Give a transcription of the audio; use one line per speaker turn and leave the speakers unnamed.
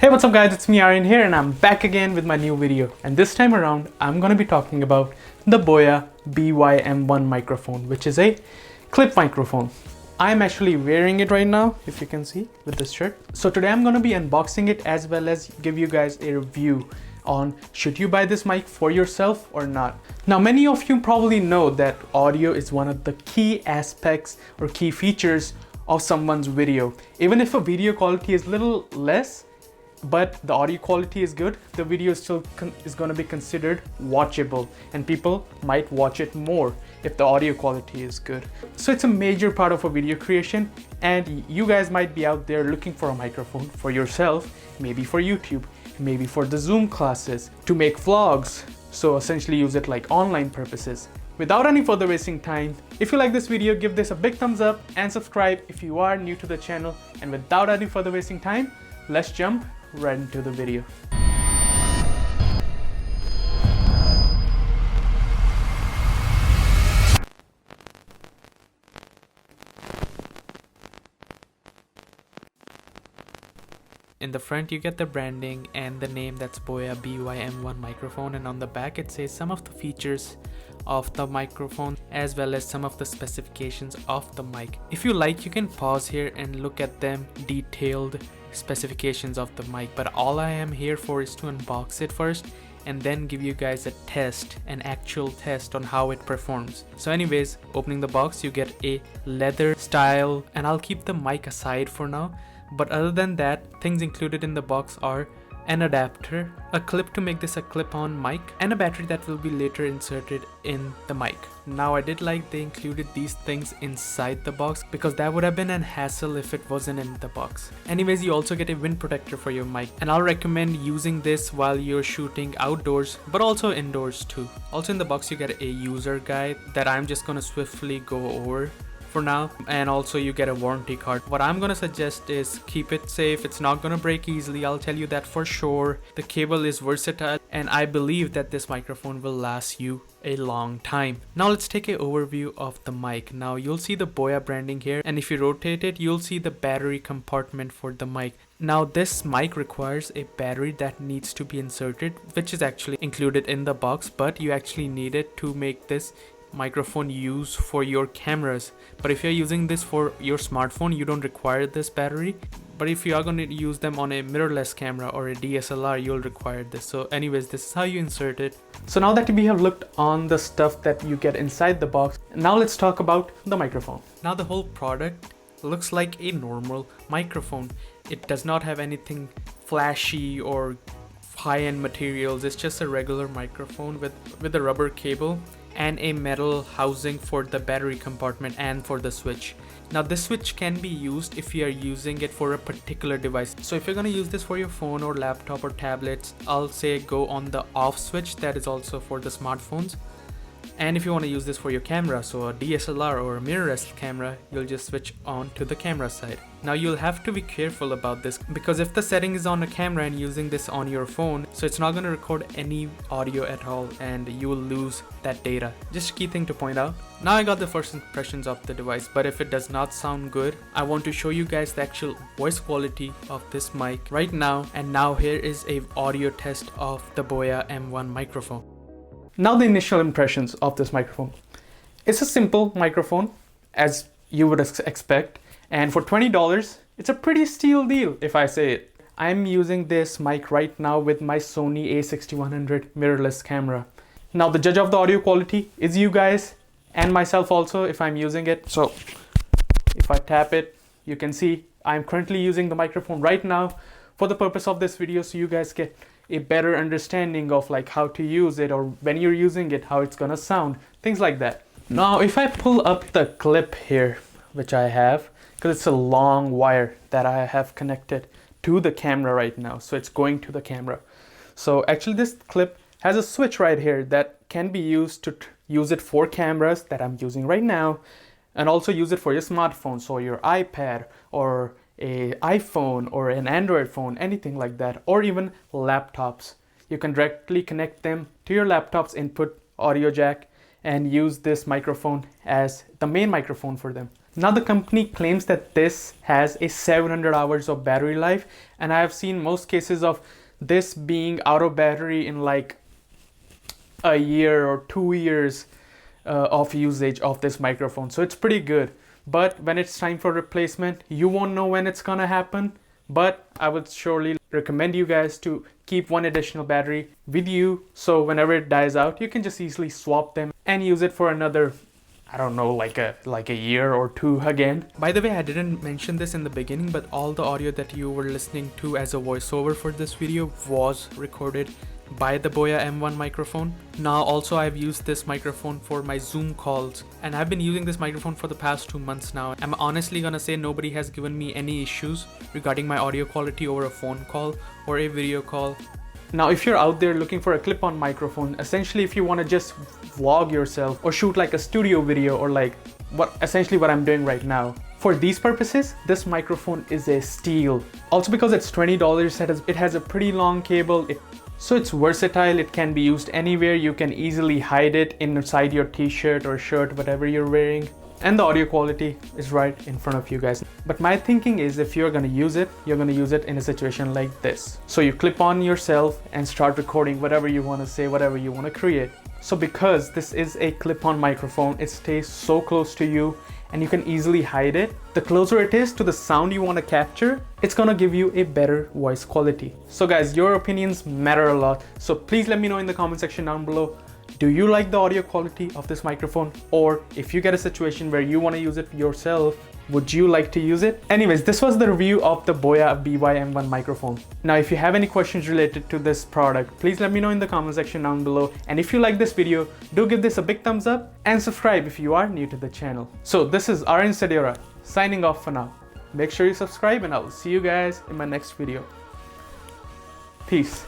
Hey, what's up guys, it's me Aryan here and I'm back again with my new video. And this time around, I'm gonna be talking about the Boya BY-M1 microphone, which is a clip microphone. I'm actually wearing it right now, if you can see, with this shirt. So today I'm gonna be unboxing it as well as give you guys a review on should you buy this mic for yourself or not. Now, many of you probably know that audio is one of the key aspects or key features of someone's video. Even if a video quality is little less, but the audio quality is good, the video still is going to be considered watchable and people might watch it more if the audio quality is good. So it's a major part of a video creation, and you guys might be out there looking for a microphone for yourself, maybe for YouTube, maybe for the Zoom classes, to make vlogs, so essentially use it like online purposes. Without any further wasting time, if you like this video, give this a big thumbs up and subscribe if you are new to the channel. And without any further wasting time, let's jump right into the video. In the front you get the branding and the name, that's Boya BY-M1 microphone, and on the back it says some of the features of the microphone as well as some of the specifications of the mic. If you like, you can pause here and look at them detailed specifications of the mic, but all I am here for is to unbox it first and then give you guys a test, an actual test on how it performs. So anyways, opening the box, you get a leather style, and I'll keep the mic aside for now. But other than that, things included in the box are an adapter, a clip to make this a clip-on mic, and a battery that will be later inserted in the mic. Now, I did like they included these things inside the box because that would have been an hassle if it wasn't in the box. Anyways, you also get a wind protector for your mic, and I'll recommend using this while you're shooting outdoors but also indoors too. Also in the box you get a user guide that I'm just gonna swiftly go over for now, and also you get a warranty card. What I'm gonna suggest is keep it safe. It's not gonna break easily, I'll tell you that for sure. The cable is versatile and I believe that this microphone will last you a long time. Now let's take an overview of the mic. Now you'll see the Boya branding here, and if you rotate it you'll see the battery compartment for the mic. Now this mic requires a battery that needs to be inserted, which is actually included in the box, but you actually need it to make this microphone use for your cameras. But if you're using this for your smartphone, you don't require this battery. But if you are going to use them on a mirrorless camera or a DSLR, you'll require this. So anyways, this is how you insert it. So now that we have looked on the stuff that you get inside the box, now let's talk about the microphone. Now the whole product looks like a normal microphone. It does not have anything flashy or high-end materials. It's just a regular microphone with a rubber cable and a metal housing for the battery compartment and for the switch. Now this switch can be used if you are using it for a particular device. So if you're going to use this for your phone or laptop or tablets, I'll say go on the off switch, that is also for the smartphones. And if you want to use this for your camera, so a DSLR or a mirrorless camera, you'll just switch on to the camera side. Now you'll have to be careful about this because if the setting is on a camera and using this on your phone, so it's not going to record any audio at all and you will lose that data. Just a key thing to point out. Now I got the first impressions of the device, but if it does not sound good, I want to show you guys the actual voice quality of this mic right now. And now here is a audio test of the Boya M1 microphone. Now the initial impressions of this microphone. It's a simple microphone as you would expect, and for $20 it's a pretty steal deal if I say it. I'm using this mic right now with my Sony a6100 mirrorless camera. Now the judge of the audio quality is you guys and myself also if I'm using it. So if I tap it, you can see I'm currently using the microphone right now for the purpose of this video, so you guys get a better understanding of like how to use it, or when you're using it, how it's gonna sound, things like that. Now if I pull up the clip here, which I have, because it's a long wire that I have connected to the camera right now, so it's going to the camera. So actually this clip has a switch right here that can be used to use it for cameras that I'm using right now, and also use it for your smartphone, so your iPad or a iPhone or an Android phone, anything like that, or even laptops. You can directly connect them to your laptop's input audio jack and use this microphone as the main microphone for them. Now the company claims that this has a 700 hours of battery life, and I have seen most cases of this being out of battery in like a year or 2 years of usage of this microphone. So it's pretty good. But when it's time for replacement, you won't know when it's gonna happen. But I would surely recommend you guys to keep one additional battery with you, so whenever it dies out, you can just easily swap them and use it for another, I don't know, like a year or two again. By the way, I didn't mention this in the beginning, but all the audio that you were listening to as a voiceover for this video was recorded by the Boya M1 microphone. Now also I've used this microphone for my Zoom calls, and I've been using this microphone for the past 2 months now. I'm honestly gonna say nobody has given me any issues regarding my audio quality over a phone call or a video call. Now if you're out there looking for a clip-on microphone, essentially if you want to just vlog yourself or shoot like a studio video, or like essentially what I'm doing right now, for these purposes, this microphone is a steal. Also because it's $20, it has a pretty long cable, so it's versatile. It can be used anywhere. You can easily hide it inside your t-shirt or shirt, whatever you're wearing. And the audio quality is right in front of you guys. But my thinking is, if you're gonna use it, you're gonna use it in a situation like this. So you clip on yourself and start recording whatever you wanna say, whatever you wanna create. So because this is a clip-on microphone, it stays so close to you and you can easily hide it. The closer it is to the sound you want to capture, it's gonna give you a better voice quality. So guys, your opinions matter a lot. So please let me know in the comment section down below. Do you like the audio quality of this microphone? Or if you get a situation where you want to use it yourself, would you like to use it? Anyways, this was the review of the Boya BY-M1 microphone. Now, if you have any questions related to this product, please let me know in the comment section down below. And if you like this video, do give this a big thumbs up and subscribe if you are new to the channel. So this is Aryan Sadyora signing off for now. Make sure you subscribe and I will see you guys in my next video. Peace.